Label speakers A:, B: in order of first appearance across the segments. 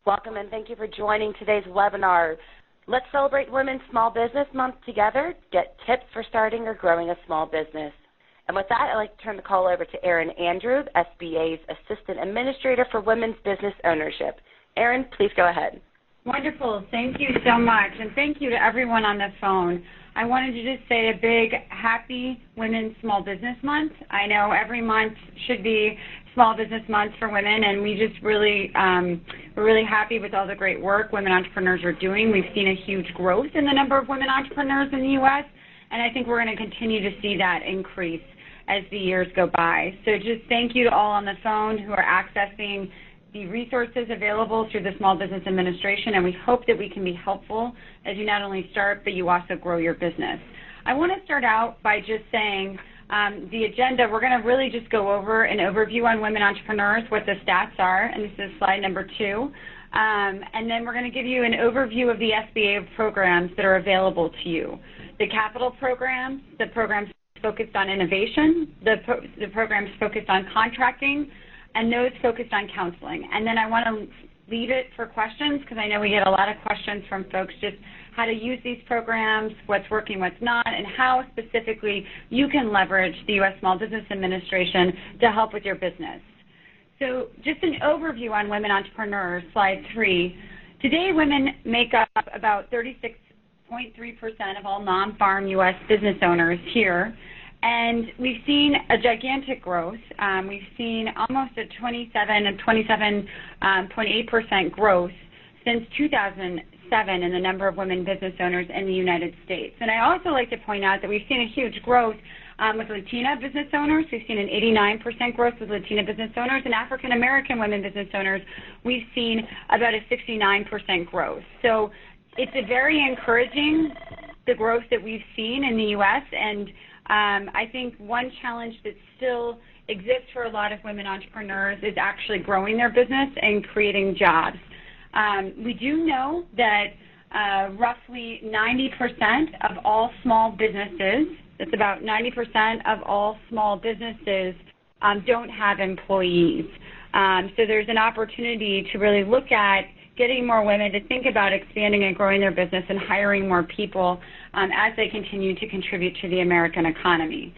A: Welcome and thank you for joining today's webinar. Let's celebrate Women's Small Business Month together. Get tips for starting or growing a small business. And with that, I'd like to turn the call over to Erin Andrew, SBA's Assistant Administrator for Women's Business Ownership. Erin, please go ahead.
B: Wonderful. Thank you so much. And thank you to everyone on the phone. I wanted to just say a big happy Women's Small Business Month. I know every month should be Small Business Month for women, and we just really, we're really happy with all the great work women entrepreneurs are doing. We've seen a huge growth in the number of women entrepreneurs in the U.S., and I think we're going to continue to see that increase as the years go by. So just thank you to all on the phone who are accessing the resources available through the Small Business Administration, and we hope that we can be helpful as you not only start, but you also grow your business. I want to start out by just saying the agenda, we're going to really just go over an overview on women entrepreneurs, what the stats are, and this is slide number 2. And then we're going to give you an overview of the SBA programs that are available to you. The capital programs, the programs focused on innovation, the programs focused on contracting, and those focused on counseling. And then I want to leave it for questions because I know we get a lot of questions from folks just how to use these programs, what's working, what's not, and how specifically you can leverage the U.S. Small Business Administration to help with your business. So just an overview on women entrepreneurs, slide 3. Today, women make up about 36.3% of all non-farm U.S. business owners here. And we've seen a gigantic growth. We've seen almost a 27.8% growth since 2007 in the number of women business owners in the United States. And I also like to point out that we've seen a huge growth with Latina business owners. We've seen an 89% growth with Latina business owners, and African American women business owners, we've seen about a 69% growth. So it's a very encouraging, the growth that we've seen in the U.S., and I think one challenge that still exists for a lot of women entrepreneurs is actually growing their business and creating jobs. We do know that roughly 90% of all small businesses, that's about 90% of all small businesses don't have employees. So there's an opportunity to really look at getting more women to think about expanding and growing their business and hiring more people as they continue to contribute to the American economy.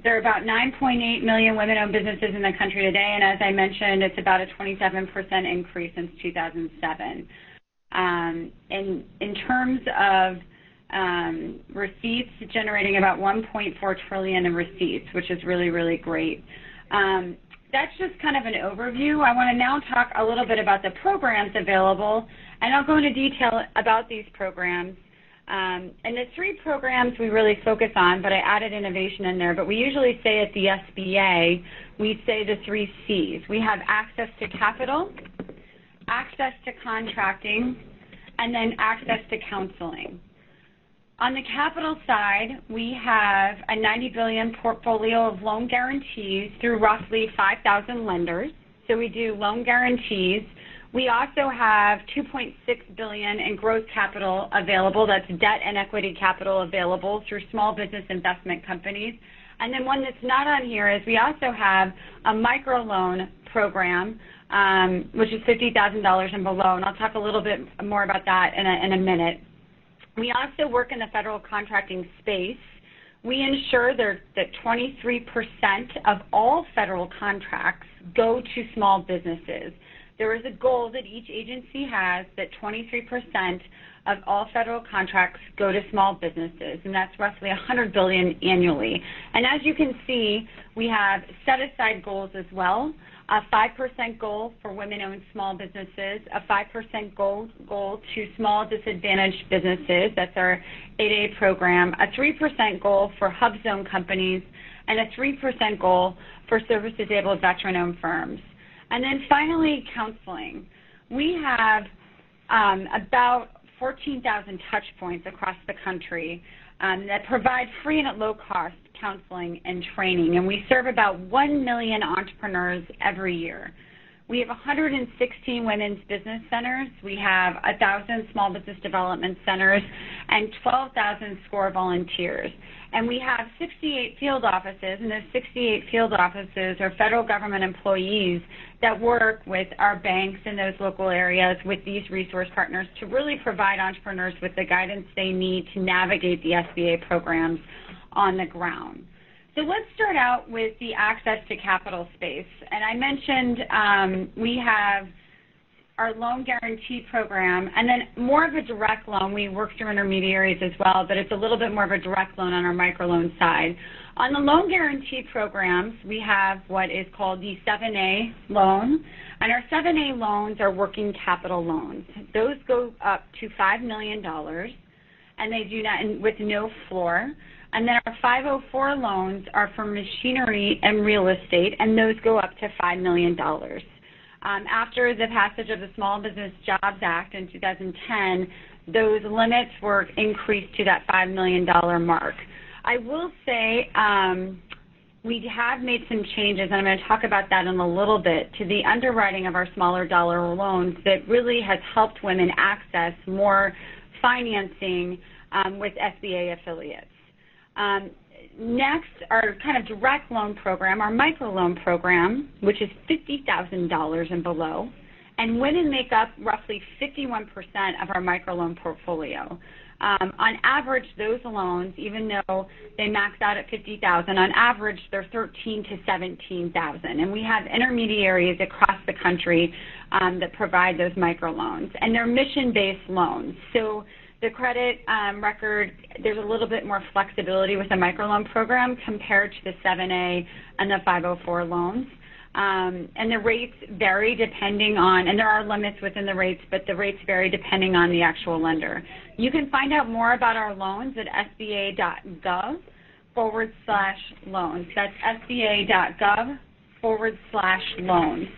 B: There are about 9.8 million women-owned businesses in the country today, and as I mentioned, it's about a 27% increase since 2007. In terms of receipts, generating about $1.4 trillion in receipts, which is really, really great. That's just kind of an overview. I want to now talk a little bit about the programs available, and I'll go into detail about these programs. And the 3 programs we really focus on, but I added innovation in there, but we usually say at the SBA, we say the 3 C's. We have access to capital, access to contracting, and then access to counseling. On the capital side, we have a $90 billion portfolio of loan guarantees through roughly 5,000 lenders. So we do loan guarantees. We also have $2.6 billion in growth capital available. That's debt and equity capital available through small business investment companies. And then one that's not on here is we also have a microloan program, which is $50,000 and below. And I'll talk a little bit more about that in a minute. We also work in the federal contracting space. We ensure that 23% of all federal contracts go to small businesses. There is a goal that each agency has that 23% of all federal contracts go to small businesses, and that's roughly $100 billion annually. And as you can see, we have set-aside goals as well. A 5% goal for women-owned small businesses, a 5% goal to small disadvantaged businesses, that's our 8A program, a 3% goal for hub zone companies, and a 3% goal for service-disabled veteran-owned firms. And then finally, counseling. We have about 14,000 touch points across the country that provide free and at low cost counseling and training, and we serve about 1 million entrepreneurs every year. We have 116 women's business centers. We have 1,000 small business development centers and 12,000 SCORE volunteers. And we have 68 field offices, and those 68 field offices are federal government employees that work with our banks in those local areas with these resource partners to really provide entrepreneurs with the guidance they need to navigate the SBA programs on the ground. So let's start out with the access to capital space. And I mentioned we have our loan guarantee program, and then more of a direct loan. We work through intermediaries as well, but it's a little bit more of a direct loan on our microloan side. On the loan guarantee programs, we have what is called the 7A loan, and our 7A loans are working capital loans. Those go up to $5 million, and they do that with no floor. And then our 504 loans are for machinery and real estate, and those go up to $5 million. After the passage of the Small Business Jobs Act in 2010, those limits were increased to that $5 million mark. I will say we have made some changes, and I'm going to talk about that in a little bit, to the underwriting of our smaller dollar loans that really has helped women access more financing with SBA affiliates. Next, our kind of direct loan program, our microloan program, which is $50,000 and below, and women make up roughly 51% of our microloan portfolio. On average, those loans, even though they max out at $50,000, on average they're $13,000 to $17,000, and we have intermediaries across the country that provide those microloans, and they're mission-based loans. So the credit record, there's a little bit more flexibility with the microloan program compared to the 7A and the 504 loans. And the rates vary depending on, and there are limits within the rates, but the rates vary depending on the actual lender. You can find out more about our loans at sba.gov/loans. That's sba.gov/loans.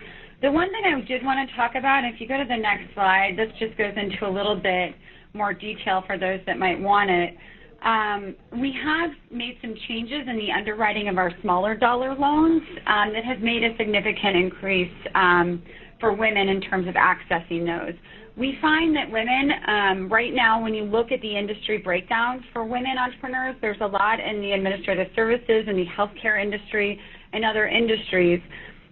B: The one thing I did want to talk about, if you go to the next slide, this just goes into a little bit more detail for those that might want it. We have made some changes in the underwriting of our smaller dollar loans that has made a significant increase for women in terms of accessing those. We find that women, right now, when you look at the industry breakdowns for women entrepreneurs, there's a lot in the administrative services and the healthcare industry and other industries.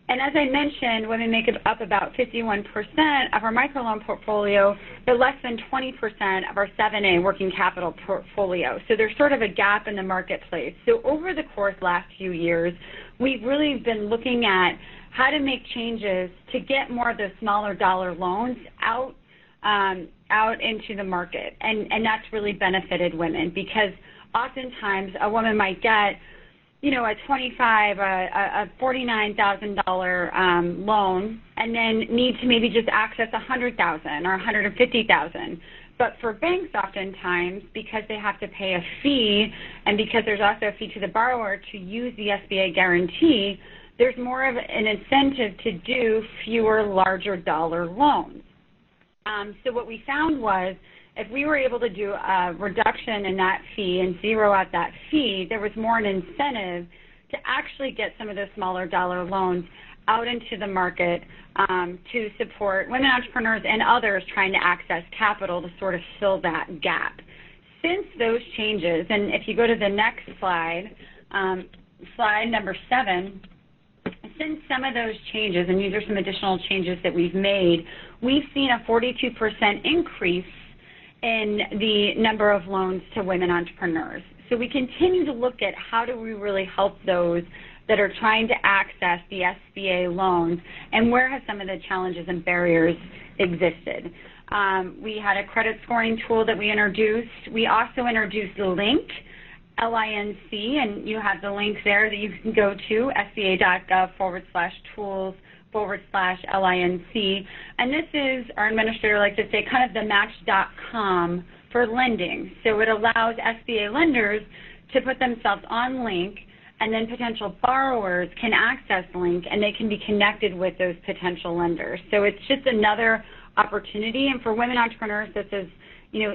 B: And as I mentioned, women make up about 51% of our microloan portfolio, but less than 20% of our 7A working capital portfolio. So there's sort of a gap in the marketplace. So over the course of the last few years, we've really been looking at how to make changes to get more of those smaller dollar loans out into the market. And that's really benefited women, because oftentimes a woman might get a $49,000 loan, and then need to maybe just access $100,000 or $150,000. But for banks, oftentimes, because they have to pay a fee, and because there's also a fee to the borrower to use the SBA guarantee, there's more of an incentive to do fewer larger dollar loans. So what we found was, if we were able to do a reduction in that fee and zero out that fee, there was more an incentive to actually get some of those smaller dollar loans out into the market to support women entrepreneurs and others trying to access capital to sort of fill that gap. Since those changes, and if you go to the next slide, slide number 7, since some of those changes, and these are some additional changes that we've made, we've seen a 42% increase in the number of loans to women entrepreneurs. So we continue to look at how do we really help those that are trying to access the SBA loans, and where have some of the challenges and barriers existed. We had a credit scoring tool that we introduced. We also introduced LINC, L-I-N-C, and you have the link there that you can go to, sba.gov/tools/LINC. And this is, our administrator likes to say, kind of the Match.com for lending. So it allows SBA lenders to put themselves on LINC, and then potential borrowers can access LINC, and they can be connected with those potential lenders. So it's just another opportunity, and for women entrepreneurs, this is,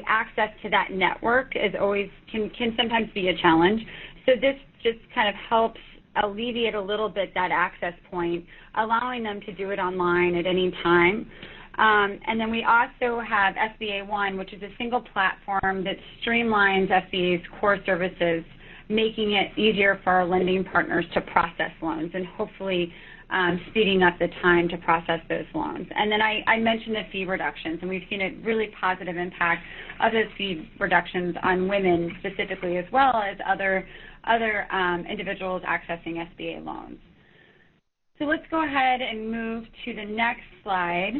B: access to that network is always, can sometimes be a challenge. So this just kind of helps alleviate a little bit that access point, allowing them to do it online at any time. And then we also have SBA One, which is a single platform that streamlines SBA's core services, making it easier for our lending partners to process loans and hopefully speeding up the time to process those loans. And then I mentioned the fee reductions, and we've seen a really positive impact of those fee reductions on women specifically, as well as other individuals accessing SBA loans. So let's go ahead and move to the next slide.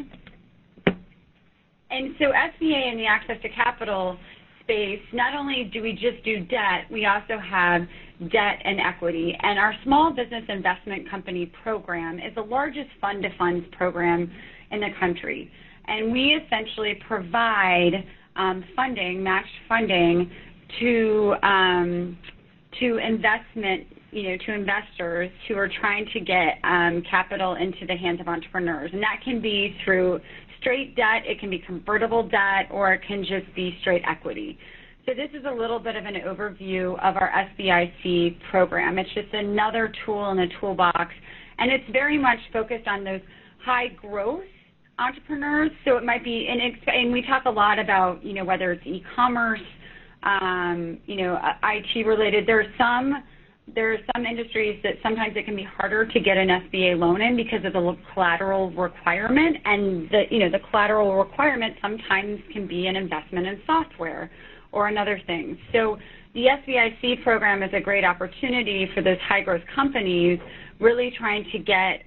B: And so SBA in the access to capital space, not only do we just do debt, we also have debt and equity. And our Small Business Investment Company program is the largest fund-to-funds program in the country. And we essentially provide funding, matched funding, to investment, to investors who are trying to get capital into the hands of entrepreneurs. And that can be through straight debt, it can be convertible debt, or it can just be straight equity. So this is a little bit of an overview of our SBIC program. It's just another tool in the toolbox, and it's very much focused on those high growth entrepreneurs. So it might be, and we talk a lot about, whether it's e-commerce, IT related. There are some industries that sometimes it can be harder to get an SBA loan in because of the collateral requirement, and the collateral requirement sometimes can be an investment in software or another thing. So the SBIC program is a great opportunity for those high growth companies really trying to get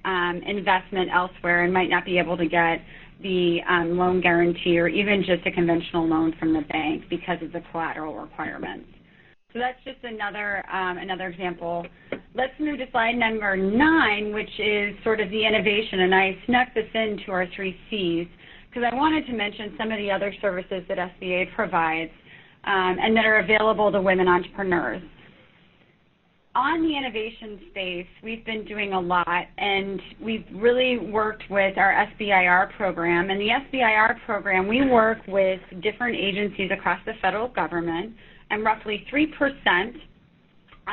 B: investment elsewhere and might not be able to get the loan guarantee or even just a conventional loan from the bank because of the collateral requirements. So that's just another example. Let's move to slide number 9, which is sort of the innovation, and I snuck this into our 3 C's because I wanted to mention some of the other services that SBA provides and that are available to women entrepreneurs. On the innovation space, we've been doing a lot, and we've really worked with our SBIR program. And the SBIR program, we work with different agencies across the federal government, and roughly 3%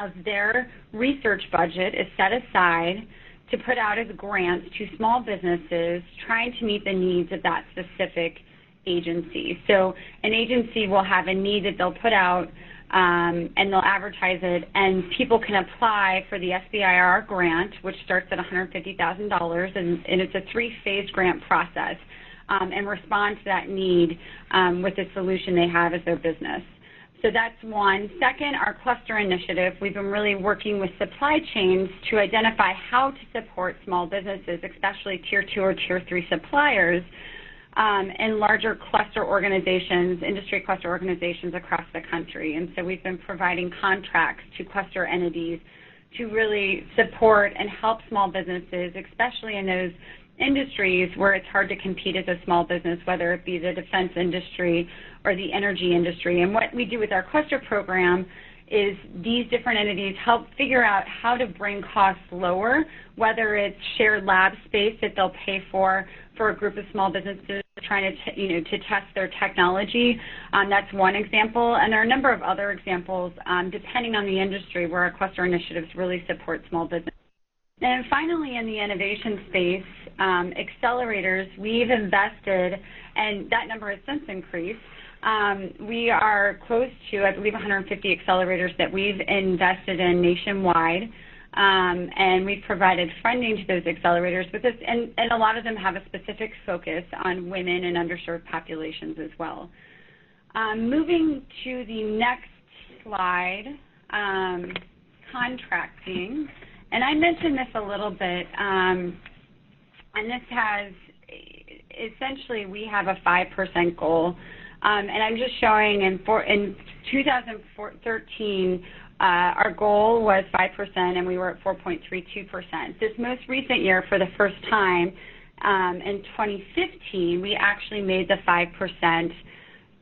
B: of their research budget is set aside to put out as grants to small businesses trying to meet the needs of that specific agency. So an agency will have a need that they'll put out and they'll advertise it, and people can apply for the SBIR grant, which starts at $150,000, and it's a 3-phase grant process, and respond to that need with the solution they have as their business. So that's one. Second, our cluster initiative. We've been really working with supply chains to identify how to support small businesses, especially Tier 2 or Tier 3 suppliers, and larger cluster organizations, industry cluster organizations across the country. And so we've been providing contracts to cluster entities to really support and help small businesses, especially in those industries where it's hard to compete as a small business, whether it be the defense industry or the energy industry. And what we do with our cluster program is these different entities help figure out how to bring costs lower, whether it's shared lab space that they'll pay for a group of small businesses trying to test their technology. That's one example. And there are a number of other examples depending on the industry where our cluster initiatives really support small business. And finally, in the innovation space, accelerators, we've invested, and that number has since increased. We are close to, I believe, 150 accelerators that we've invested in nationwide, and we've provided funding to those accelerators with this, and a lot of them have a specific focus on women and underserved populations as well. Moving to the next slide, contracting. And I mentioned this a little bit, and this has, essentially, we have a 5% goal. And I'm just showing in 2013, our goal was 5%, and we were at 4.32%. This most recent year, for the first time, in 2015, we actually made the 5%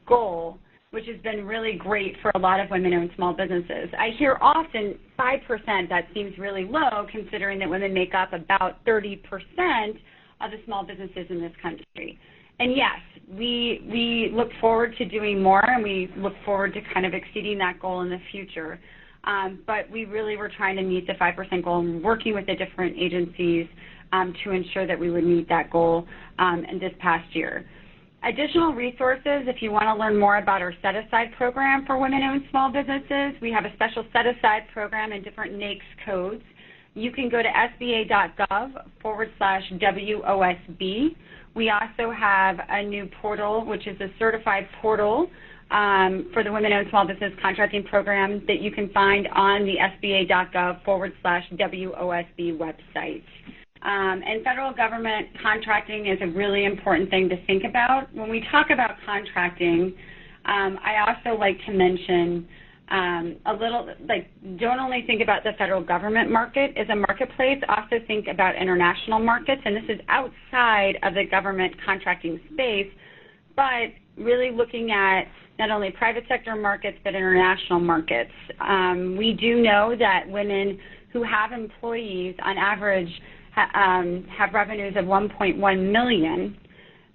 B: goal, which has been really great for a lot of women-owned small businesses. I hear often 5%, that seems really low, considering that women make up about 30% of the small businesses in this country. And yes, we look forward to doing more, and we look forward to kind of exceeding that goal in the future. but we really were trying to meet the 5% goal and working with the different agencies to ensure that we would meet that goal in this past year. Additional resources, if you want to learn more about our set-aside program for women-owned small businesses, we have a special set-aside program in different NAICS codes. You can go to sba.gov/WOSB. We also have a new portal, which is a certified portal for the Women-Owned Small Business Contracting Program that you can find on the sba.gov/WOSB website. And federal government contracting is a really important thing to think about. When we talk about contracting, I also like to mention don't only think about the federal government market as a marketplace, also think about international markets, and this is outside of the government contracting space, but really looking at not only private sector markets, but international markets. We do know that women who have employees on average have revenues of $1.1 million,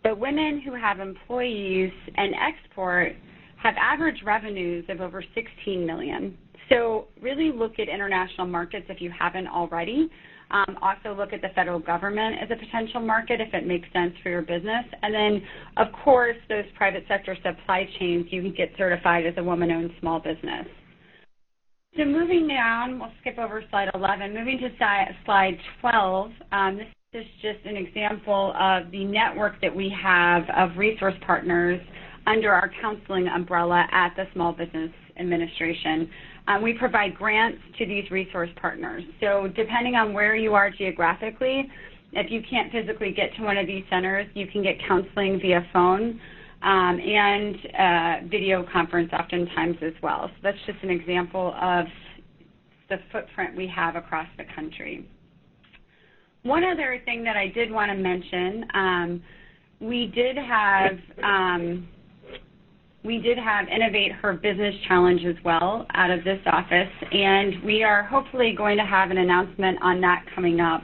B: but women who have employees and export have average revenues of over $16 million. So really look at international markets if you haven't already. Also look at the federal government as a potential market if it makes sense for your business. And then, of course, those private sector supply chains, you can get certified as a woman-owned small business. So moving down, we'll skip over slide 11. Moving to slide 12, this is just an example of the network that we have of resource partners under our counseling umbrella at the Small Business Administration. We provide grants to these resource partners. So depending on where you are geographically, if you can't physically get to one of these centers, you can get counseling via phone and video conference oftentimes as well. So that's just an example of the footprint we have across the country. One other thing that I did want to mention, we did have Innovate Her Business Challenge as well out of this office, and we are hopefully going to have an announcement on that coming up.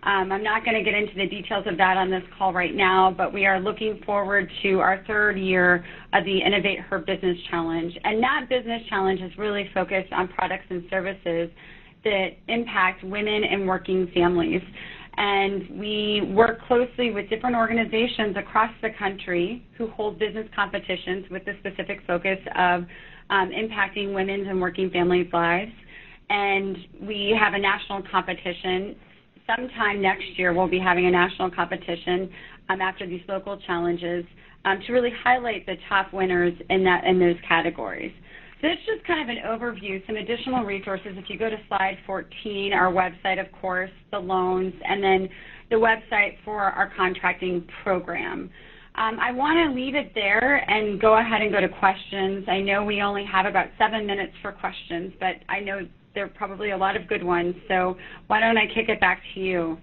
B: I'm not going to get into the details of that on this call right now, but we are looking forward to our third year of the Innovate Her Business Challenge. And that business challenge is really focused on products and services that impact women and working families. And we work closely with different organizations across the country who hold business competitions with the specific focus of impacting women's and working families' lives. And we have a national competition. Sometime next year, we'll be having a national competition after these local challenges to really highlight the top winners in those categories. So it's just kind of an overview, some additional resources. If you go to slide 14, our website, of course, the loans, and then the website for our contracting program. I want to leave it there and go ahead and go to questions. I know we only have about 7 minutes for questions, but I know there are probably a lot of good ones, so why don't I kick it back to you?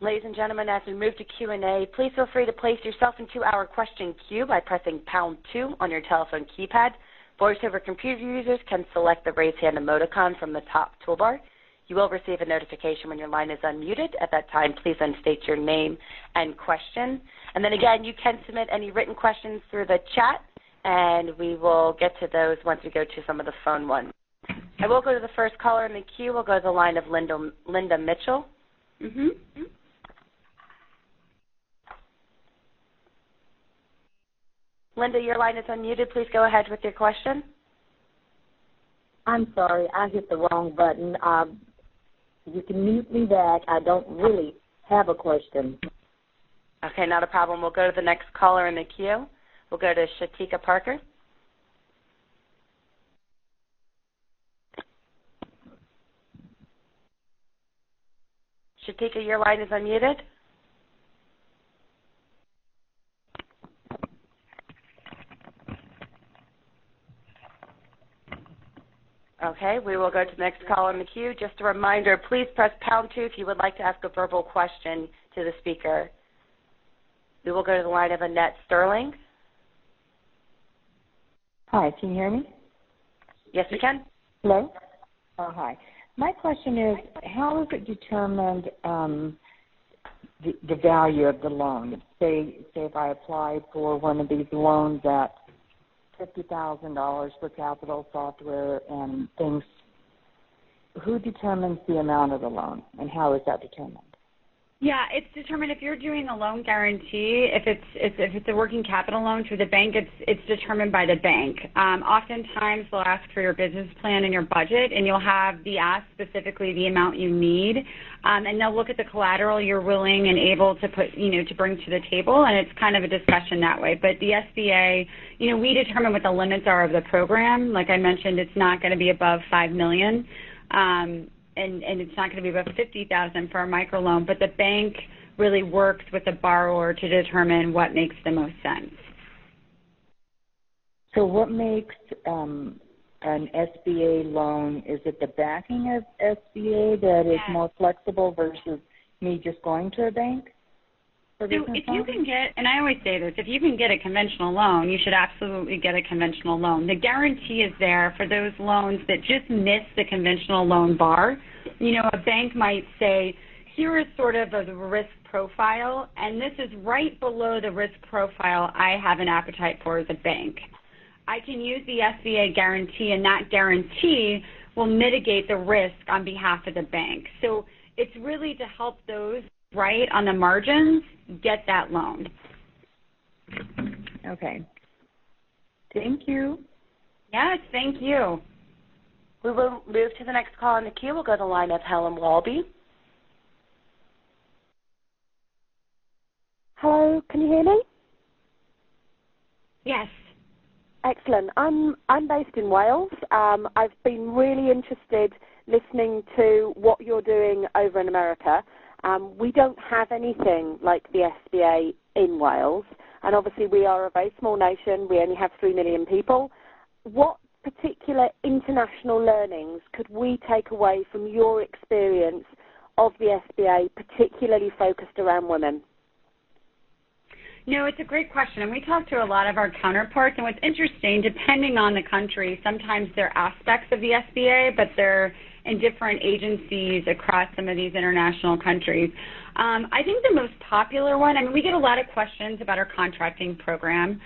A: Ladies and gentlemen, as we move to Q&A, please feel free to place yourself into our question queue by pressing #2 on your telephone keypad. Voice-over computer users can select the raise hand emoticon from the top toolbar. You will receive a notification when your line is unmuted. At that time, please then state your name and question. And then again, you can submit any written questions through the chat, and we will get to those once we go to some of the phone ones. I will go to the first caller in the queue. We'll go to the line of Linda Mitchell. Linda, your line is unmuted. Please go ahead with your question.
C: I'm sorry, I hit the wrong button. You can mute me back. I don't really have a question.
A: Okay, not a problem. We'll go to the next caller in the queue. We'll go to Shatika Parker. Shatika, your line is unmuted. Okay, we will go to the next caller in the queue. Just a reminder, please press #2 if you would like to ask a verbal question to the speaker. We will go to the line of Annette Sterling.
C: Hi, can you hear me?
A: Yes, we can.
C: Hello? Oh, hi. My question is, how is it determined the value of the loan? Say if I applied for one of these loans at $50,000 for capital software and things, who determines the amount of the loan, and how is that determined?
B: Yeah, it's determined if you're doing a loan guarantee. If it's a working capital loan through the bank, it's determined by the bank. Oftentimes they'll ask for your business plan and your budget, and you'll have the ask specifically the amount you need, and they'll look at the collateral you're willing and able to put, to bring to the table, and it's kind of a discussion that way. But the SBA, we determine what the limits are of the program. Like I mentioned, it's not going to be above $5 million. And it's not going to be about $50,000 for a microloan, but the bank really works with the borrower to determine what makes the most sense.
C: So what makes an SBA loan, is it the backing of SBA that is more flexible versus me just going to a bank?
B: So if you can get, and I always say this, if you can get a conventional loan, you should absolutely get a conventional loan. The guarantee is there for those loans that just miss the conventional loan bar. A bank might say, here is sort of a risk profile, and this is right below the risk profile I have an appetite for as a bank. I can use the SBA guarantee, and that guarantee will mitigate the risk on behalf of the bank. So it's really to help those right on the margins get that loan.
C: Okay. Thank you.
B: Yes, thank you.
A: We will move to the next call in the queue. We'll go to the line of Helen Walby.
D: Hello, can you hear me?
B: Yes.
D: Excellent. I'm based in Wales. I've been really interested listening to what you're doing over in America. We don't have anything like the SBA in Wales, and obviously we are a very small nation. We only have 3 million people. What particular international learnings could we take away from your experience of the SBA, particularly focused around women?
B: No, it's a great question, and we talk to a lot of our counterparts, and what's interesting, depending on the country, sometimes there are aspects of the SBA, but they're in different agencies across some of these international countries. I think the most popular one, we get a lot of questions about our contracting program.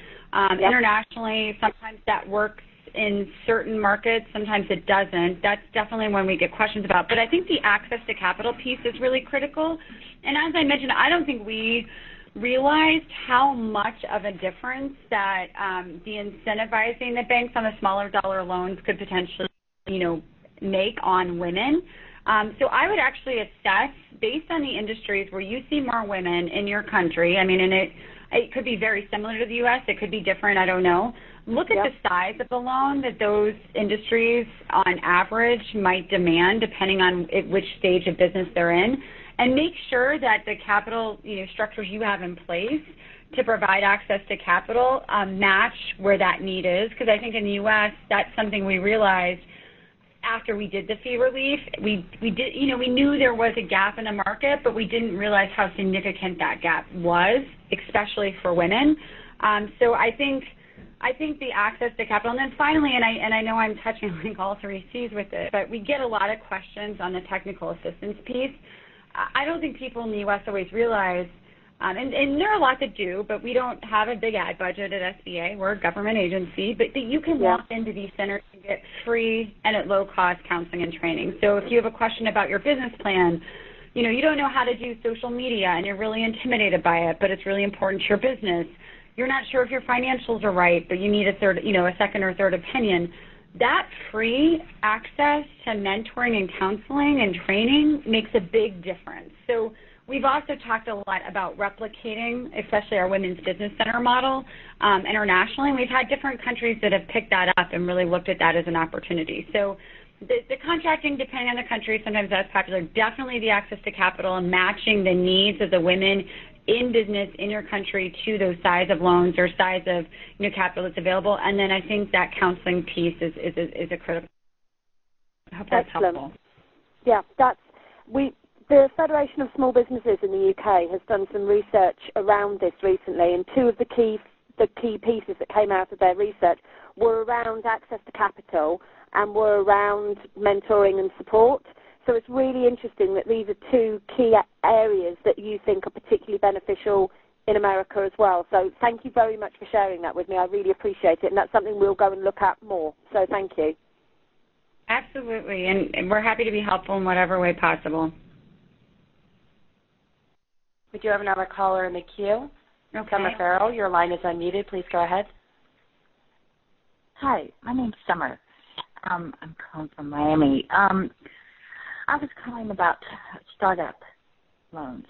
B: Internationally, sometimes that works in certain markets, sometimes it doesn't. That's definitely one we get questions about. But I think the access to capital piece is really critical. And as I mentioned, I don't think we realized how much of a difference that the incentivizing the banks on the smaller dollar loans could potentially, make on women. So I would actually assess, based on the industries where you see more women in your country, and it could be very similar to the U.S., it could be different, I don't know. Look at the size of the loan that those industries on average might demand, depending on which stage of business they're in, and make sure that the capital structures you have in place to provide access to capital match where that need is. Because I think in the U.S., that's something we realized after we did the fee relief. We knew there was a gap in the market, but we didn't realize how significant that gap was, especially for women. So I think the access to capital, and then finally, and I know I'm touching like all 3 C's with it, but we get a lot of questions on the technical assistance piece. I don't think people in the U.S. always realize, and there are a lot that do, but we don't have a big ad budget at SBA. We're a government agency, but that you can walk into these centers and get free and at low cost counseling and training. So if you have a question about your business plan, you don't know how to do social media and you're really intimidated by it, but it's really important to your business. You're not sure if your financials are right, but you need a second or third opinion. That free access to mentoring and counseling and training makes a big difference. So we've also talked a lot about replicating, especially our Women's Business Center model internationally. We've had different countries that have picked that up and really looked at that as an opportunity. So the contracting, depending on the country, sometimes that's popular. Definitely the access to capital and matching the needs of the women in business in your country to those size of loans or size of capital that's available. And then I think that counseling piece is a critical. I hope that's helpful.
D: Yeah, the Federation of Small Businesses in the UK has done some research around this recently, and 2 of the key pieces that came out of their research were around access to capital and were around mentoring and support. So it's really interesting that these are 2 key areas that you think are particularly beneficial in America as well. So thank you very much for sharing that with me. I really appreciate it, and that's something we'll go and look at more. So thank you.
B: Absolutely, and we're happy to be helpful in whatever way possible.
A: We do have another caller in the queue.
B: Okay.
A: Summer Farrell, your line is unmuted. Please go ahead.
C: Hi, my name's Summer. I'm calling from Miami. I was calling about startup loans,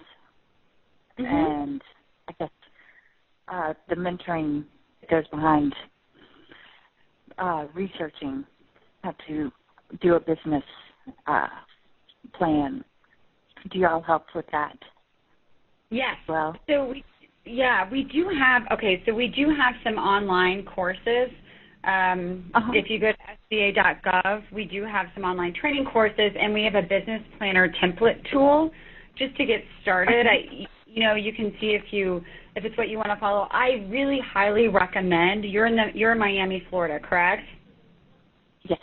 C: and I guess the mentoring that goes behind researching how to do a business plan. Do y'all help with that?
B: Yes.
C: Well,
B: so we do have some online courses. If you go to SBA.gov, we do have some online training courses, and we have a business planner template tool just to get started. You can see if it's what you want to follow. I really highly recommend. You're in Miami, Florida, correct?
C: yes.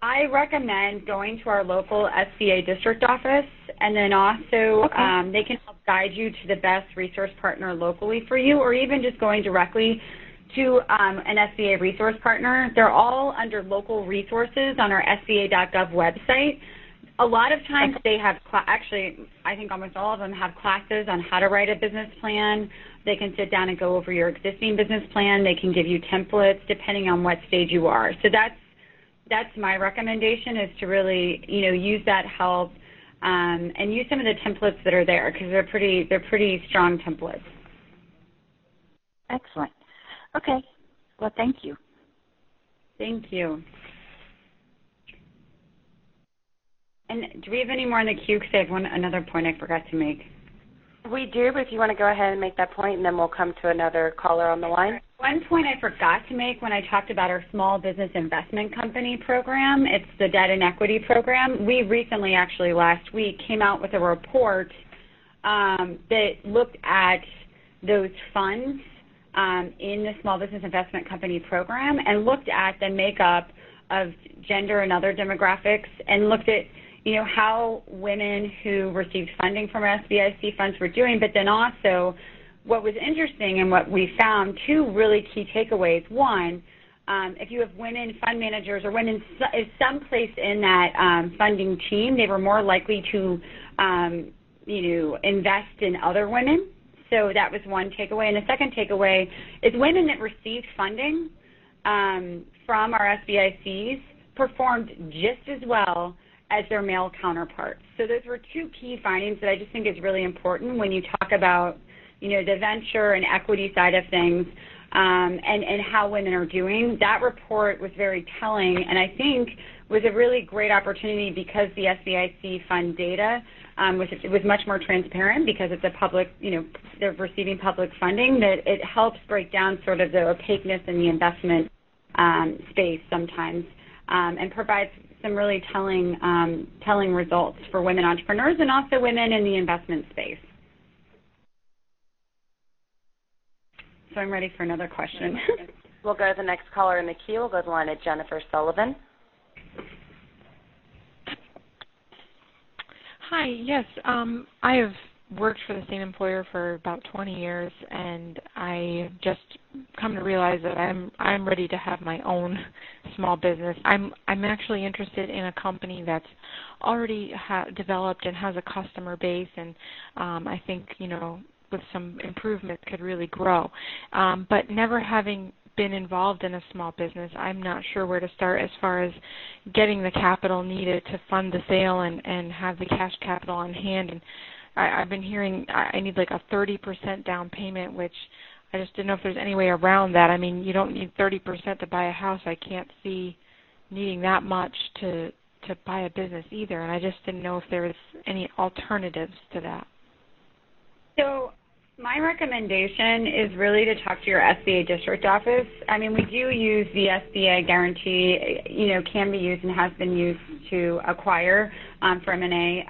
B: I recommend going to our local SBA district office, and then also they can help guide you to the best resource partner locally for you, or even just going directly to an SBA resource partner. They're all under local resources on our SBA.gov website. A lot of times they have, actually, I think almost all of them have classes on how to write a business plan. They can sit down and go over your existing business plan. They can give you templates depending on what stage you are. So that's my recommendation, is to really, use that help and use some of the templates that are there, because they're pretty strong templates.
C: Excellent. Okay. Well, thank you.
B: Thank you. And do we have any more in the queue? Because I have another point I forgot to make.
A: We do, but if you want to go ahead and make that point, and then we'll come to another caller on the line.
B: One point I forgot to make when I talked about our small business investment company program, it's the debt and equity program. We recently, actually last week, came out with a report that looked at those funds in the small business investment company program, and looked at the makeup of gender and other demographics, and looked at how women who received funding from our SBIC funds were doing, but then also what was interesting and what we found, two really key takeaways. One, if you have women fund managers or women someplace in that funding team, they were more likely to invest in other women. So that was one takeaway. And the second takeaway is women that received funding from our SBICs performed just as well as their male counterparts. So those were two key findings that I just think is really important when you talk about, the venture and equity side of things and how women are doing. That report was very telling, and I think was a really great opportunity, because the SBIC fund data was much more transparent, because it's a public, they're receiving public funding, that it helps break down sort of the opaqueness in the investment space sometimes, and provides some really telling results for women entrepreneurs and also women in the investment space. So I'm ready for another question.
A: We'll go to the next caller in the queue. We'll go to the line of Jennifer Sullivan.
E: Hi, yes. I have worked for the same employer for about 20 years, and I just come to realize that I'm ready to have my own small business. I'm actually interested in a company that's already developed and has a customer base, and I think, with some improvement could really grow. But never having been involved in a small business, I'm not sure where to start as far as getting the capital needed to fund the sale and have the cash capital on hand. And I've been hearing I need like a 30% down payment, which I just didn't know if there's any way around that. I mean, you don't need 30% to buy a house. I can't see needing that much to buy a business either, and I just didn't know if there was any alternatives to that.
B: So my recommendation is really to talk to your SBA district office. I mean, we do use the SBA guarantee, can be used and has been used to acquire for M&A.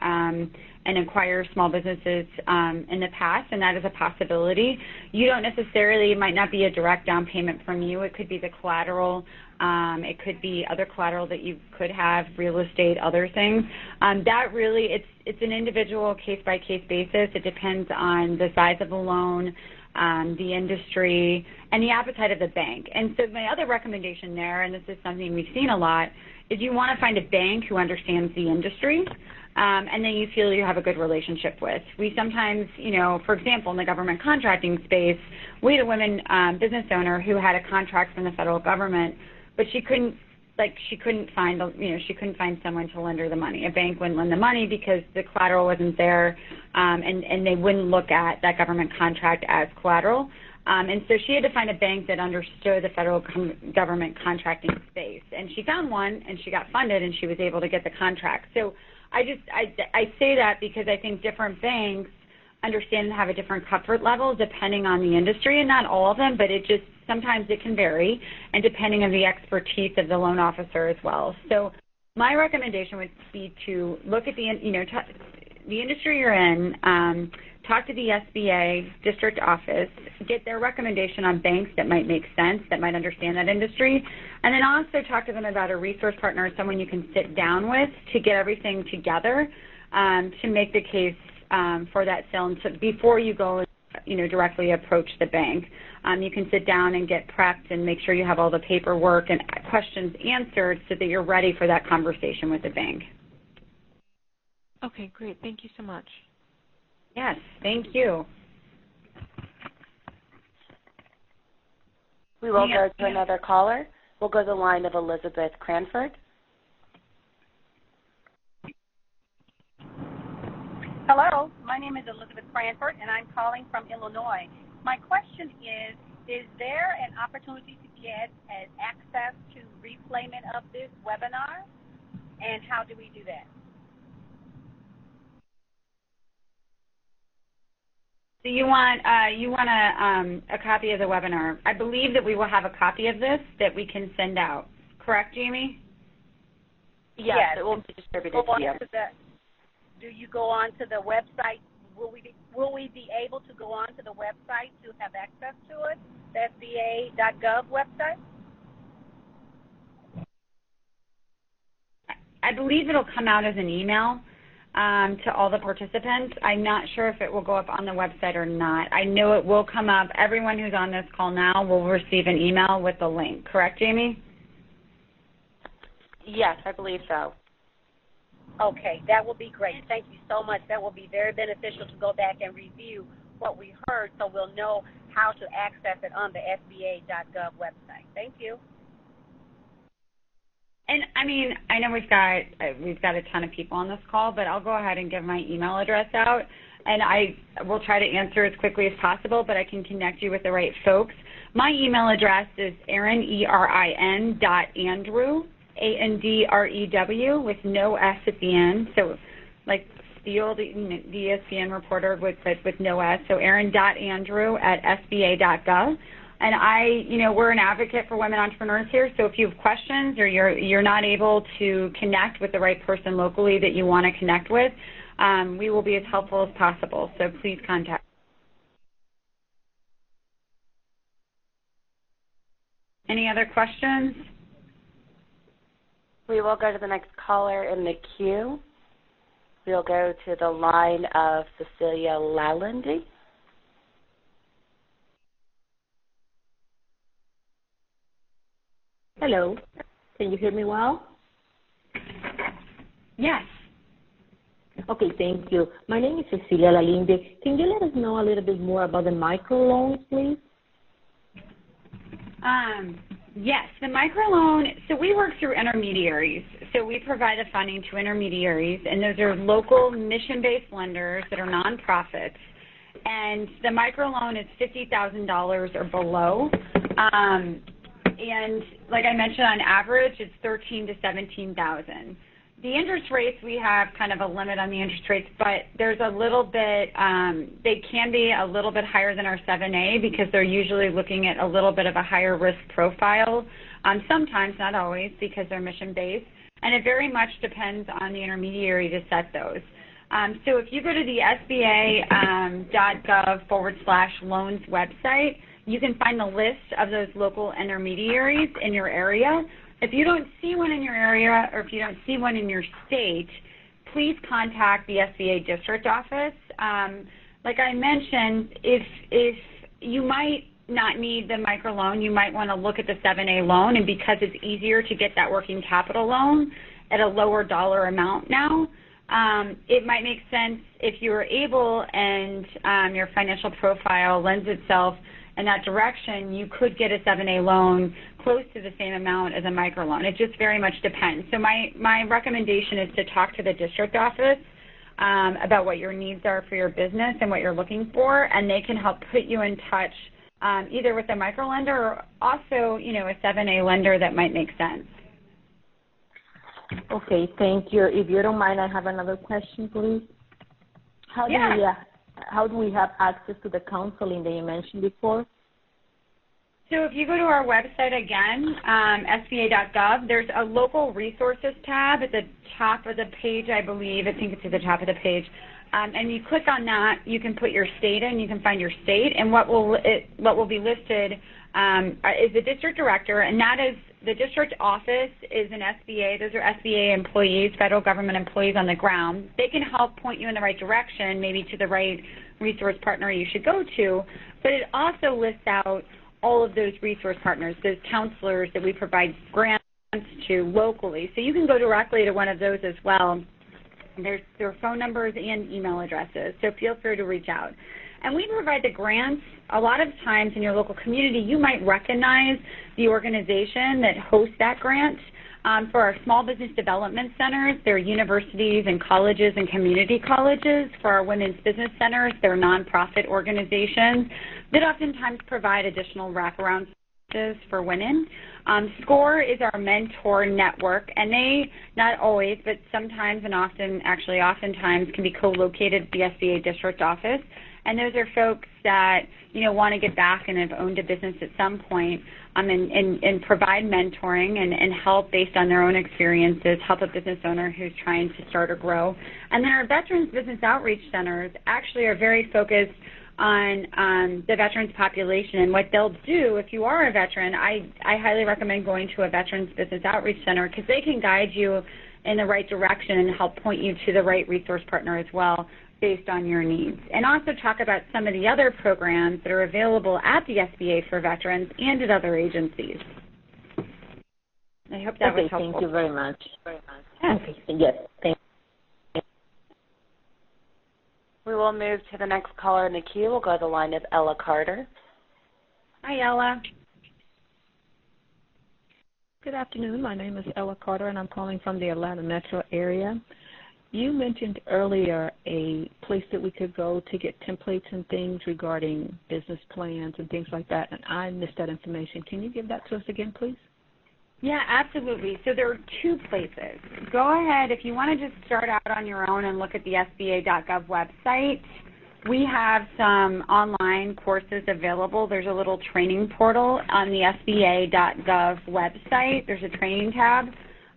B: and acquire small businesses in the past, and that is a possibility. You don't necessarily, it might not be a direct down payment from you. It could be the collateral. It could be other collateral that you could have, real estate, other things. That really, it's an individual case-by-case basis. It depends on the size of the loan, the industry, and the appetite of the bank. And so my other recommendation there, and this is something we've seen a lot, is you want to find a bank who understands the industry and then you feel you have a good relationship with. We sometimes, for example, in the government contracting space, we had a women business owner who had a contract from the federal government, but she couldn't find someone to lend her the money. A bank wouldn't lend the money because the collateral wasn't there, and they wouldn't look at that government contract as collateral. And so she had to find a bank that understood the federal government contracting space. And she found one, and she got funded, and she was able to get the contract. So I say that because I think different banks understand and have a different comfort level depending on the industry, and not all of them, but sometimes it can vary, and depending on the expertise of the loan officer as well. So my recommendation would be to look at the industry you're in, talk to the SBA district office, get their recommendation on banks that might make sense, that might understand that industry, and then also talk to them about a resource partner, someone you can sit down with to get everything together to make the case for that sale, and so before you go directly approach the bank. You can sit down and get prepped and make sure you have all the paperwork and questions answered so that you're ready for that conversation with the bank.
E: Okay, great. Thank you so much.
B: Yes, thank you.
A: We will go to another caller. We'll go to the line of Elizabeth Cranford.
F: Hello, my name is Elizabeth Cranford, and I'm calling from Illinois. My question is there an opportunity to get access to replayment of this webinar, and how do we do that?
B: So you want a copy of the webinar. I believe that we will have a copy of this that we can send out. Correct, Jamie?
A: Yes, it will be distributed to you.
F: Do you go on to the website? Will we be able to go on to the website to have access to it, the SBA.gov website?
B: I believe it'll come out as an email to all the participants. I'm not sure if it will go up on the website or not. I know it will come up. Everyone who's on this call now will receive an email with the link. Correct, Jamie?
A: Yes, I believe so.
F: Okay, that will be great. Thank you so much. That will be very beneficial to go back and review what we heard so we'll know how to access it on the SBA.gov website. Thank you.
B: And I know we've got a ton of people on this call, but I'll go ahead and give my email address out, and I will try to answer as quickly as possible, but I can connect you with the right folks. My email address is Erin, ERIN.Andrew, ANDREW, with no S at the end, so like the old ESPN reporter with no S, so Erin.Andrew@SBA.gov. And we're an advocate for women entrepreneurs here, so if you have questions or you're not able to connect with the right person locally that you want to connect with, we will be as helpful as possible, so please contact. Any other questions?
A: We will go to the next caller in the queue. We'll go to the line of Cecilia Lalonde.
G: Hello. Can you hear me well?
B: Yes.
G: Okay, thank you. My name is Cecilia Lalinde. Can you let us know a little bit more about the microloans, please?
B: Yes, the microloan, so we work through intermediaries. So we provide the funding to intermediaries, and those are local mission-based lenders that are nonprofits. And the microloan is $50,000 or below. And like I mentioned, on average, it's $13,000 to $17,000. The interest rates, we have kind of a limit on the interest rates, but there's a little bit, they can be a little bit higher than our 7A because they're usually looking at a little bit of a higher risk profile, sometimes, not always, because they're mission-based. And it very much depends on the intermediary to set those. So if you go to the SBA.gov/loans website, you can find the list of those local intermediaries in your area. If you don't see one in your area or if you don't see one in your state, please contact the SBA district office. Like I mentioned, if you might not need the microloan, you might want to look at the 7A loan, and because it's easier to get that working capital loan at a lower dollar amount now, it might make sense if you are able and your financial profile lends itself in that direction, you could get a 7A loan close to the same amount as a microloan. It just very much depends. So my recommendation is to talk to the district office about what your needs are for your business and what you're looking for, and they can help put you in touch either with a microlender or also, a 7A lender that might make sense.
G: Okay, thank you. If you don't mind, I have another question, please. How do we have access to the counseling that you mentioned before?
B: So if you go to our website again, SBA.gov, there's a local resources tab at the top of the page, I believe. I think it's at the top of the page. And you click on that, you can put your state in, you can find your state, and what will be listed is the district director, and that is the district office is an SBA. Those are SBA employees, federal government employees on the ground. They can help point you in the right direction, maybe to the right resource partner you should go to, but it also lists out all of those resource partners, those counselors that we provide grants to locally. So you can go directly to one of those as well. There's their phone numbers and email addresses, so feel free to reach out. And we provide the grants. A lot of times in your local community, you might recognize the organization that hosts that grant. For our small business development centers, they're universities and colleges and community colleges. For our women's business centers, they're nonprofit organizations that oftentimes provide additional wraparound services for women. SCORE is our mentor network, and they not always, but sometimes and oftentimes can be co-located at the SBA district office. And those are folks that, want to get back and have owned a business at some point and provide mentoring and help based on their own experiences, help a business owner who's trying to start or grow. And then our Veterans Business Outreach Centers actually are very focused on the veterans population and what they'll do. If you are a veteran, I highly recommend going to a Veterans Business Outreach Center because they can guide you in the right direction and help point you to the right resource partner as well based on your needs. And also talk about some of the other programs that are available at the SBA for veterans and at other agencies. I hope that was helpful.
G: Thank you very much.
B: Yes.
G: Okay, yes, thank you.
A: We will move to the next caller in the queue. We'll go to the line of Ella Carter.
B: Hi, Ella.
H: Good afternoon. My name is Ella Carter, and I'm calling from the Atlanta metro area. You mentioned earlier a place that we could go to get templates and things regarding business plans and things like that, and I missed that information. Can you give that to us again, please?
B: Yeah, absolutely. So there are two places. Go ahead, if you want to just start out on your own and look at the SBA.gov website, we have some online courses available. There's a little training portal on the SBA.gov website. There's a training tab.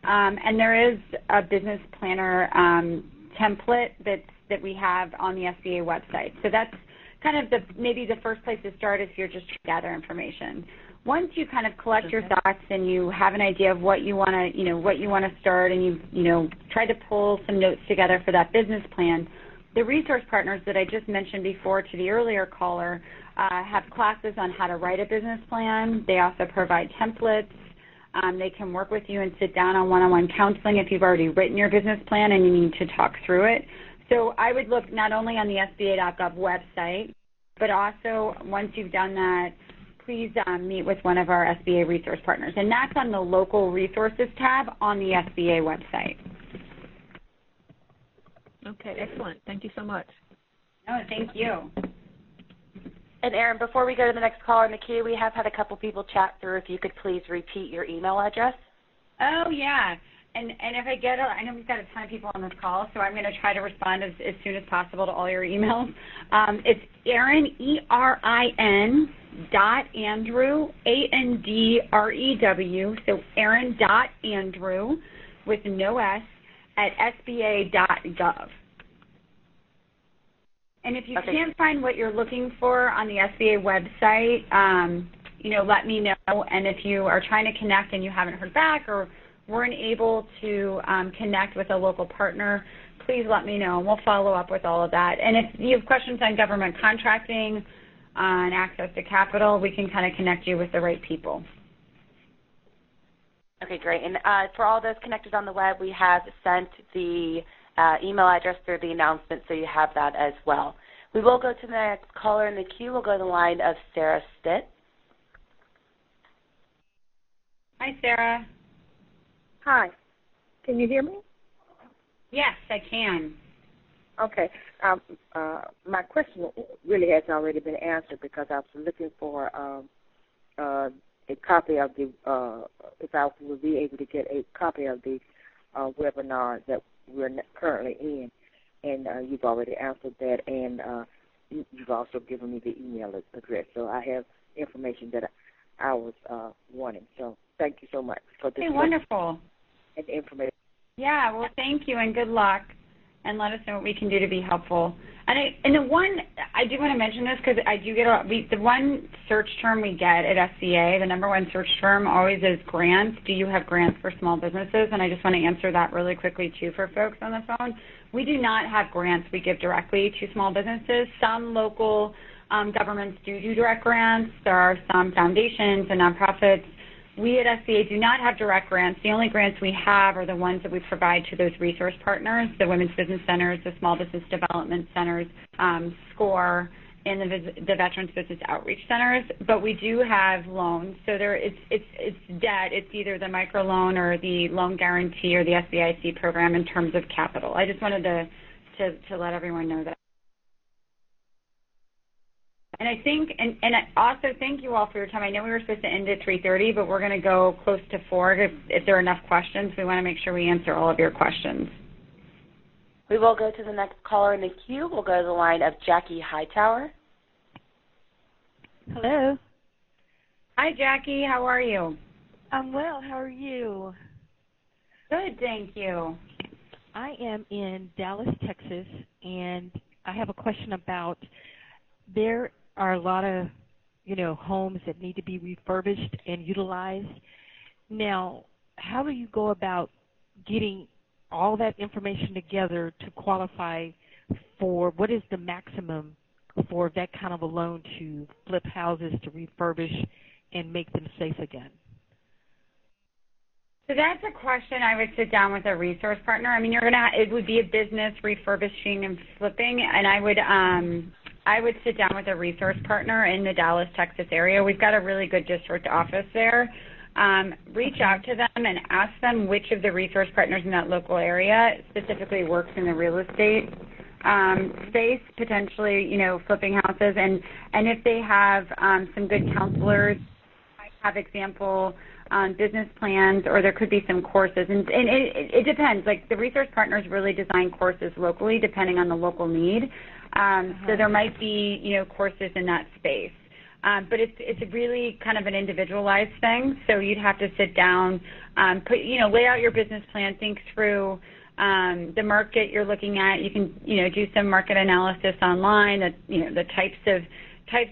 B: And there is a business planner template that we have on the SBA website. So that's kind of maybe the first place to start if you're just trying to gather information. Once you kind of collect your thoughts and you have an idea of what you want to start, and you try to pull some notes together for that business plan, the resource partners that I just mentioned before to the earlier caller have classes on how to write a business plan. They also provide templates. They can work with you and sit down on one-on-one counseling if you've already written your business plan and you need to talk through it. So I would look not only on the SBA.gov website, but also once you've done that, please meet with one of our SBA resource partners. And that's on the local resources tab on the SBA website.
H: Okay, excellent. Thank you so much.
B: No, thank you.
A: And Erin, before we go to the next caller in the queue, we have had a couple people chat through. If you could please repeat your email address.
B: Oh, yeah. And if I get it, I know we've got a ton of people on this call, so I'm going to try to respond as soon as possible to all your emails. It's Erin, E-R-I-N, .Andrew, A-N-D-R-E-W, so Erin.Andrew with no S, at SBA.gov. And if you can't find what you're looking for on the SBA website, let me know. And if you are trying to connect and you haven't heard back or weren't able to connect with a local partner, please let me know, and we'll follow up with all of that. And if you have questions on government contracting, on access to capital, we can kind of connect you with the right people.
A: Okay, great. And for all those connected on the web, we have sent the email address through the announcement, so you have that as well. We will go to the next caller in the queue. We'll go to the line of Sarah Stitt.
B: Hi, Sarah.
I: Hi. Can you hear me?
B: Yes, I can.
I: Okay. My question really has already been answered because I was looking for a copy of the, if I would be able to get a copy of the webinar that we're currently in, and you've already answered that, and you've also given me the email address. So I have information that I was wanting. So thank you so much for this.
B: Hey, wonderful.
I: And information.
B: Yeah, well, thank you and good luck, and let us know what we can do to be helpful. And the one, I do want to mention this because I do get the one search term we get at SCA, the number one search term always is grants. Do you have grants for small businesses? And I just want to answer that really quickly too for folks on the phone. We do not have grants we give directly to small businesses. Some local governments do direct grants. There are some foundations and nonprofits. We at SCA do not have direct grants. The only grants we have are the ones that we provide to those resource partners, the Women's Business Centers, the Small Business Development Centers, SCORE, and the Veterans Business Outreach Centers. But we do have loans. So it's debt. It's either the microloan or the loan guarantee or the SBIC program in terms of capital. I just wanted to let everyone know that. And I think, and also thank you all for your time. I know we were supposed to end at 3:30, but we're going to go close to 4 if there are enough questions. We want to make sure we answer all of your questions.
A: We will go to the next caller in the queue. We'll go to the line of Jackie Hightower.
J: Hello.
B: Hi, Jackie. How are you?
J: I'm well. How are you?
B: Good, thank you.
J: I am in Dallas, Texas, and I have a question about there are a lot of, homes that need to be refurbished and utilized. Now, how do you go about getting all that information together to qualify for what is the maximum for that kind of a loan to flip houses, to refurbish, and make them safe again?
B: So that's a question I would sit down with a resource partner. I mean, it would be a business refurbishing and flipping, and I would sit down with a resource partner in the Dallas, Texas area. We've got a really good district office there. Reach out to them and ask them which of the resource partners in that local area specifically works in the real estate space, potentially, flipping houses. And if they have some good counselors, might have example business plans, or there could be some courses. And it depends. Like, the resource partners really design courses locally depending on the local need. So there might be, courses in that space. But it's really kind of an individualized thing. So you'd have to sit down, lay out your business plan, think through the market you're looking at. You can, do some market analysis online, the types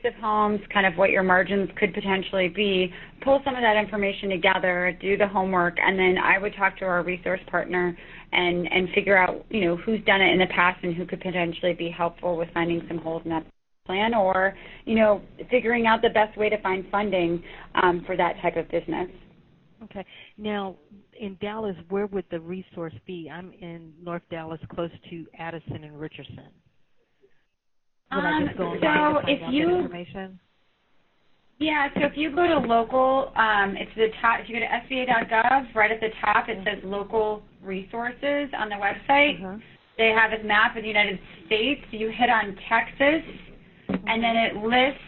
B: of homes, kind of what your margins could potentially be, pull some of that information together, do the homework, and then I would talk to our resource partner and figure out, who's done it in the past and who could potentially be helpful with finding some holes in that plan, or, figuring out the best way to find funding for that type of business.
J: Okay. Now, in Dallas, where would the resource be? I'm in North Dallas, close to Addison and Richardson. Would I just go online to find out that information?
B: Yeah, so if you go to local, it's the top. If you go to SBA.gov, right at the top it says local resources on the website. They have a map of the United States. You hit on Texas, and then it lists,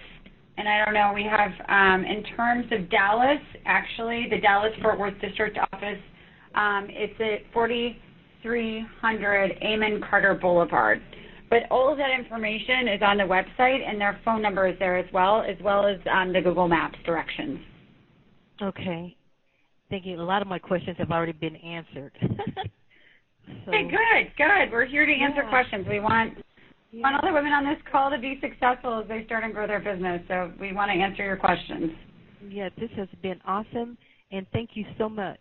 B: and I don't know, we have, in terms of Dallas, actually, the Dallas-Fort Worth District Office, it's at 4300 Amon Carter Boulevard. But all of that information is on the website, and their phone number is there as well as the Google Maps directions.
J: Okay. Thank you. A lot of my questions have already been answered.
B: So, hey, good. We're here to answer questions. We want We want other women on this call to be successful as they start and grow their business, so we want to answer your questions.
J: Yeah, this has been awesome, and thank you so much.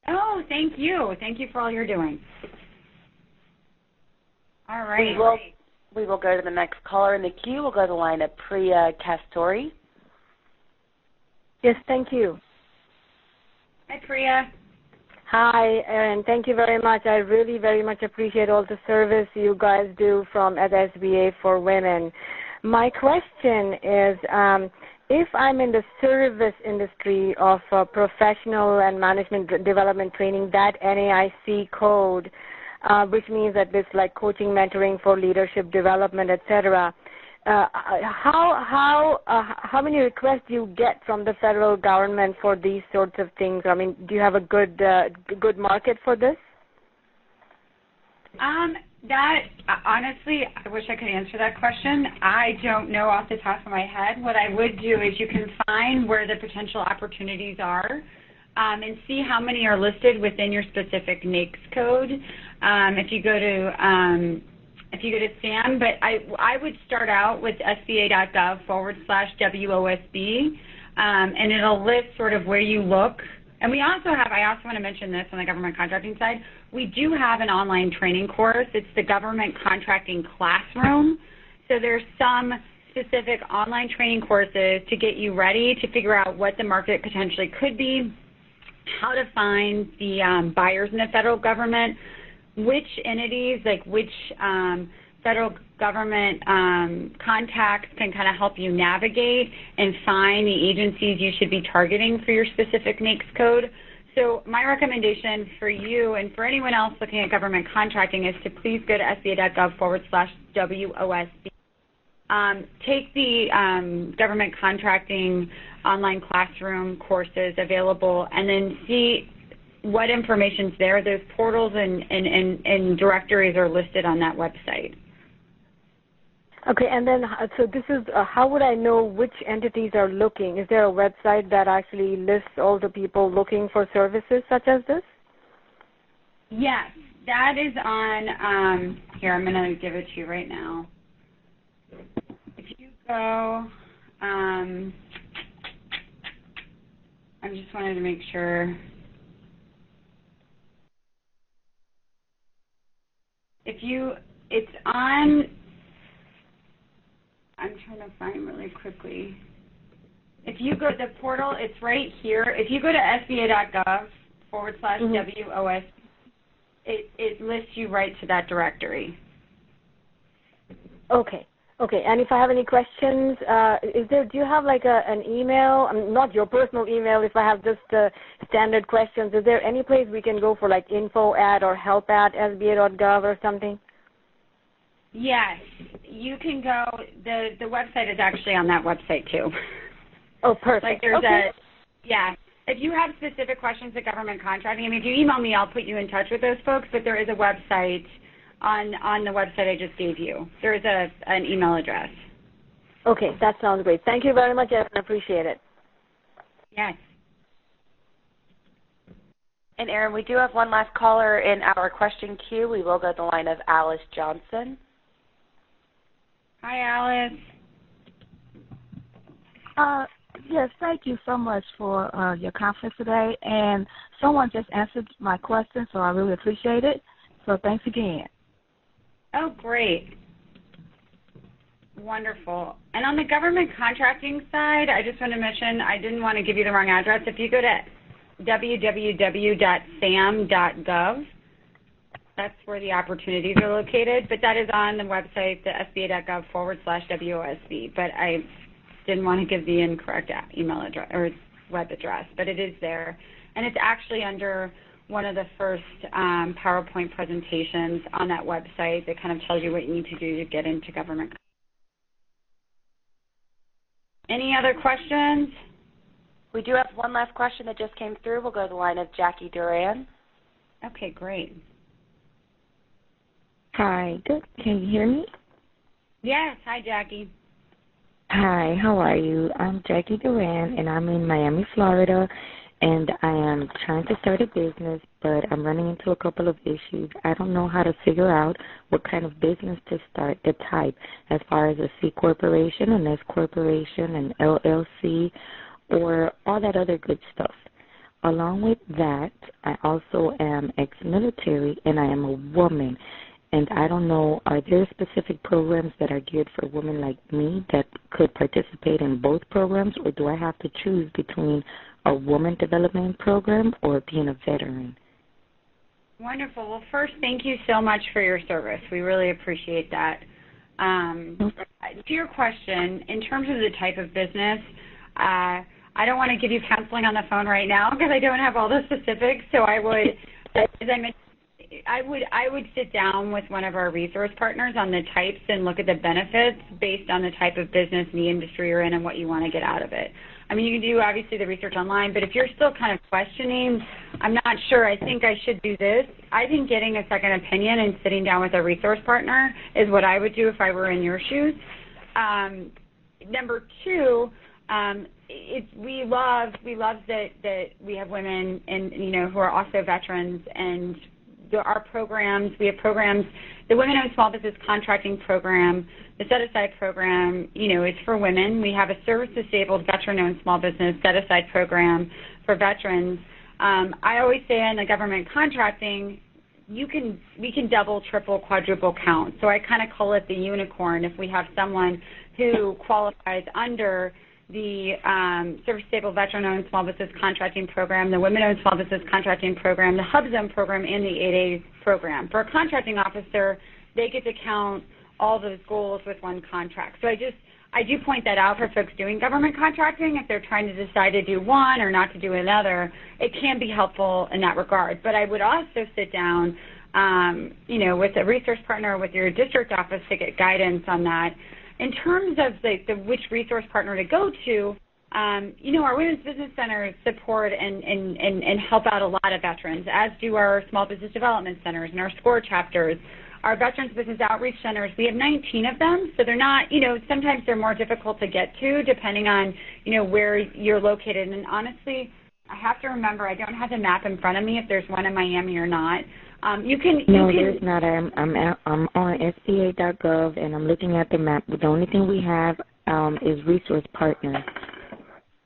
B: Oh, thank you. Thank you for all you're doing. All right.
A: We will go to the next caller in the queue. We'll go to the line of Priya Kastori.
K: Yes, thank you.
B: Hi, Priya.
K: Hi, and thank you very much. I really very much appreciate all the service you guys do from at SBA for Women. My question is, if I'm in the service industry of professional and management development training, that NAIC code, which means that it's like coaching, mentoring for leadership development, etc. How many requests do you get from the federal government for these sorts of things? I mean, do you have a good market for this?
B: That honestly, I wish I could answer that question. I don't know off the top of my head. What I would do is you can find where the potential opportunities are and see how many are listed within your specific NAICS code. If you go to SAM, but I would start out with sba.gov/WOSB, and it'll list sort of where you look. And I also want to mention this on the government contracting side, we do have an online training course. It's the Government Contracting Classroom. So there's some specific online training courses to get you ready to figure out what the market potentially could be, how to find the buyers in the federal government, which entities, like which federal government contacts can kind of help you navigate and find the agencies you should be targeting for your specific NAICS code. So my recommendation for you and for anyone else looking at government contracting is to please go to sba.gov/WOSB. Take the government contracting online classroom courses available and then see what information's there. Those portals and directories are listed on that website.
K: Okay, and then so this is how would I know which entities are looking? Is there a website that actually lists all the people looking for services such as this?
B: Yes, that is on, here, I'm going to give it to you right now. If you go, I just wanted to make sure. It's on, I'm trying to find really quickly. If you go to the portal, it's right here. If you go to sba.gov/WOS, it lists you right to that directory.
K: Okay. Okay, and if I have any questions, do you have like an email, not your personal email, if I have just standard questions, is there any place we can go for like info@or help@sba.gov or something?
B: Yes, you can go, the website is actually on that website too.
K: Oh, perfect.
B: Like there's
K: okay.
B: If you have specific questions to government contracting, I mean, if you email me, I'll put you in touch with those folks, but there is a website on the website I just gave you. There is an email address.
K: Okay, that sounds great. Thank you very much, Erin. I appreciate it.
B: Yes.
A: And Erin, we do have one last caller in our question queue. We will go to the line of Alice Johnson.
B: Hi, Alice.
L: Yes, thank you so much for your conference today. And someone just answered my question, so I really appreciate it. So thanks again.
B: Oh, great. Wonderful. And on the government contracting side, I just want to mention, I didn't want to give you the wrong address. If you go to www.sam.gov, that's where the opportunities are located, but that is on the website, the sba.gov/WOSB. But I didn't want to give the incorrect email address or web address, but it is there. And it's actually under one of the first PowerPoint presentations on that website that kind of tells you what you need to do to get into government. Any other questions?
A: We do have one last question that just came through. We'll go to the line of Jackie Duran.
B: Okay, great.
M: Hi, good. Can you hear me?
B: Yes. Hi, Jackie.
M: Hi, how are you? I'm Jackie Duran, and I'm in Miami, Florida, and I am trying to start a business, but I'm running into a couple of issues. I don't know how to figure out what kind of business to start, the type, as far as a C corporation, an S corporation, an LLC, or all that other good stuff. Along with that, I also am ex-military, and I am a woman. And I don't know, are there specific programs that are geared for women like me that could participate in both programs, or do I have to choose between a woman development program or being a veteran?
B: Wonderful. Well, first, thank you so much for your service. We really appreciate that. To your question, in terms of the type of business, I don't want to give you counseling on the phone right now because I don't have all the specifics. So I would, as I mentioned, I would sit down with one of our resource partners on the types and look at the benefits based on the type of business and the industry you're in and what you want to get out of it. I mean, you can do, obviously, the research online, but if you're still kind of questioning, I'm not sure, I think I should do this, I think getting a second opinion and sitting down with a resource partner is what I would do if I were in your shoes. Number two, we love that we have women and who are also veterans, and our programs. We have programs. The Women-Owned Small Business Contracting Program, the Set-Aside Program, is for women. We have a service-disabled veteran-owned small business set-aside program for veterans. I always say in the government contracting, we can double, triple, quadruple count. So I kind of call it the unicorn if we have someone who qualifies under the Service-Disabled Veteran-Owned Small Business Contracting Program, the Women-Owned Small Business Contracting Program, the HUB Zone Program, and the 8A program. For a contracting officer, they get to count all those goals with one contract. So I do point that out for folks doing government contracting. If they're trying to decide to do one or not to do another, it can be helpful in that regard. But I would also sit down, with a resource partner, with your district office to get guidance on that. In terms of the which resource partner to go to, our women's business centers support and help out a lot of veterans, as do our small business development centers and our SCORE chapters. Our Veterans Business Outreach Centers, we have 19 of them, so they're not, sometimes they're more difficult to get to depending on, where you're located. And honestly, I have to remember, I don't have the map in front of me if there's one in Miami or not.
M: There's not. I'm on SBA.gov, and I'm looking at the map. The only thing we have is resource partners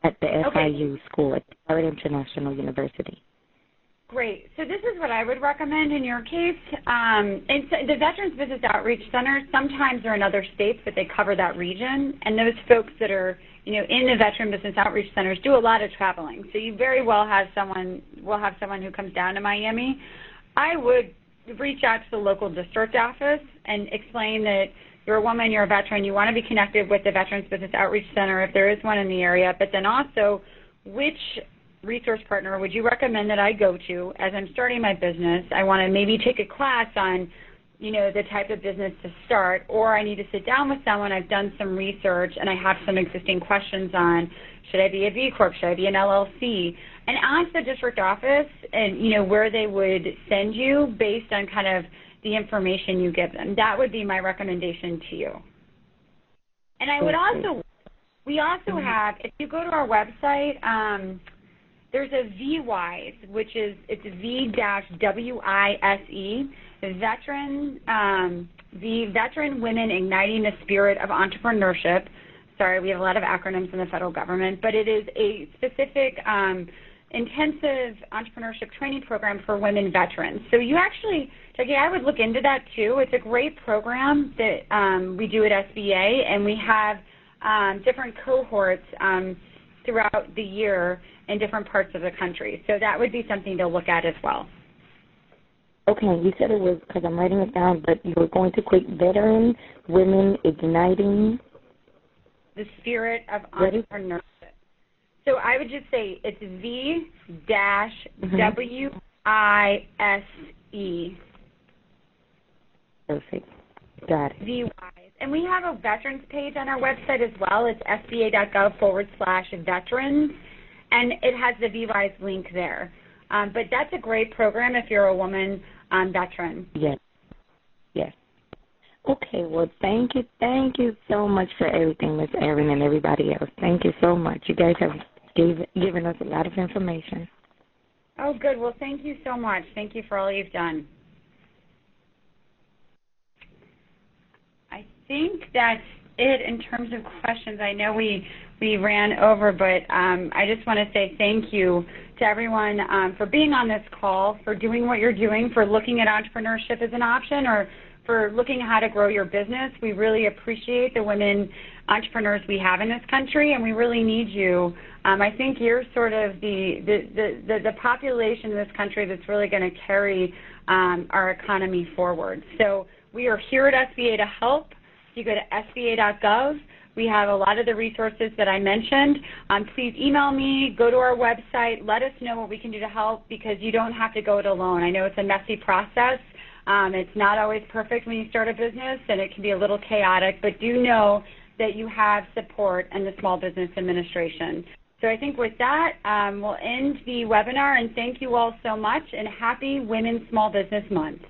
M: at the FIU school at Howard International University.
B: Great. So this is what I would recommend in your case. And so the Veterans Business Outreach Centers sometimes are in other states, but they cover that region. And those folks that are, in the Veteran Business Outreach Centers do a lot of traveling. So you very well have someone who comes down to Miami. I would reach out to the local district office and explain that you're a woman, you're a veteran, you want to be connected with the Veterans Business Outreach Center if there is one in the area, but then also which resource partner would you recommend that I go to as I'm starting my business? I want to maybe take a class on, the type of business to start, or I need to sit down with someone, I've done some research, and I have some existing questions on, should I be a V Corp, should I be an LLC? And ask the district office and, where they would send you based on kind of the information you give them. That would be my recommendation to you. And I would also, we also have, if you go to our website, there's a VWISE, which is, it's V-WISE, the Veteran Women Igniting the Spirit of Entrepreneurship. Sorry, we have a lot of acronyms in the federal government, but it is a specific intensive entrepreneurship training program for women veterans. So you actually, Jackie, I would look into that too. It's a great program that we do at SBA, and we have different cohorts throughout the year in different parts of the country. So that would be something to look at as well.
M: Okay, you said it was, because I'm writing it down, but you were going to click Veteran Women Igniting
B: the Spirit of Entrepreneurship. So I would just say it's V-WISE.
M: Perfect. Got it.
B: VWISE. And we have a veterans page on our website as well. It's sba.gov/veterans, and it has the VWISE link there. But that's a great program if you're a woman veteran.
M: Yes. Yes. Okay, well, thank you so much for everything, Ms. Erin, and everybody else. Thank you so much. You guys have given us a lot of information.
B: Oh, good. Well, thank you so much. Thank you for all you've done. I think that's it in terms of questions. I know we ran over, but I just want to say thank you to everyone for being on this call, for doing what you're doing, for looking at entrepreneurship as an option, or for looking at how to grow your business. We really appreciate the women entrepreneurs we have in this country, and we really need you. I think you're sort of the population in this country that's really going to carry our economy forward. So we are here at SBA to help. You go to SBA.gov. We have a lot of the resources that I mentioned. Please email me, go to our website, let us know what we can do to help, because you don't have to go it alone. I know it's a messy process. It's not always perfect when you start a business, and it can be a little chaotic, but do know that you have support in the Small Business Administration. So I think with that, we'll end the webinar, and thank you all so much, and happy Women's Small Business Month.